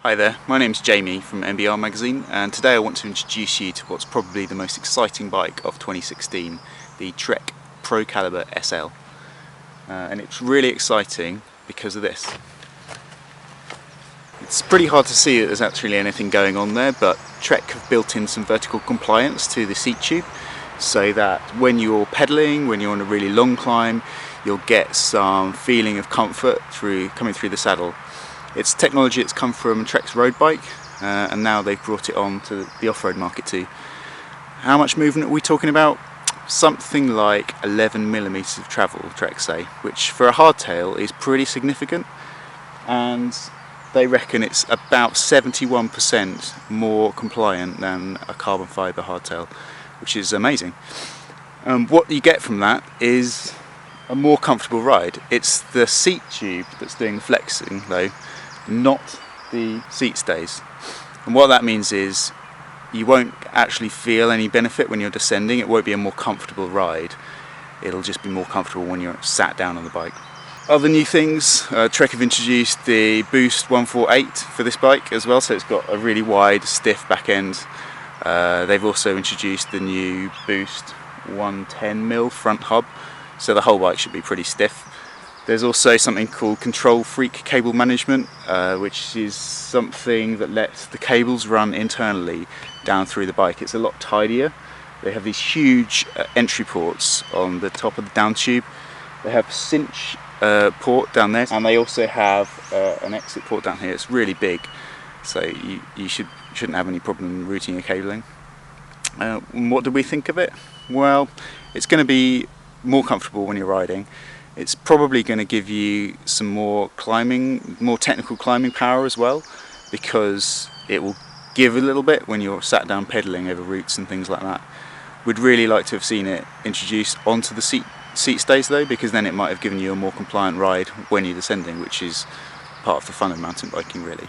Hi there, my name's Jamie from MBR magazine, and today I want to introduce you to what's probably the most exciting bike of 2016, the Trek ProCaliber SL. And it's really exciting because of this. It's pretty hard to see that there's actually anything going on there, but Trek have built in some vertical compliance to the seat tube so that when you're pedaling, when you're on a really long climb, you'll get some feeling of comfort coming through the saddle. It's technology that's come from Trek's road bike, and now they've brought it on to the off-road market too. How much movement are we talking about? Something like 11 millimeters of travel, Trek say, which for a hardtail is pretty significant, and they reckon it's about 71% more compliant than a carbon fibre hardtail, which is amazing. What you get from that is a more comfortable ride. It's the seat tube that's doing the flexing though, not the seat stays. And what that means is you won't actually feel any benefit when you're descending. It won't be a more comfortable ride. It'll just be more comfortable when you're sat down on the bike. Other new things, Trek have introduced the Boost 148 for this bike as well, so it's got a really wide, stiff back end. They've also introduced the new Boost 110mm front hub, so the whole bike should be pretty stiff. There's also something called Control Freak cable management, which is something that lets the cables run internally down through the bike. It's a lot tidier. They have these huge entry ports on the top of the down tube. They have a cinch port down there, and they also have an exit port down here. It's really big, so you shouldn't have any problem routing your cabling. What do we think of it? Well, it's going to be more comfortable when you're riding. It's probably going to give you some more technical climbing power as well, because it will give a little bit when you're sat down pedaling over routes and things like that. We'd really like to have seen it introduced onto the seat stays though, because then it might have given you a more compliant ride when you're descending, which is part of the fun of mountain biking really.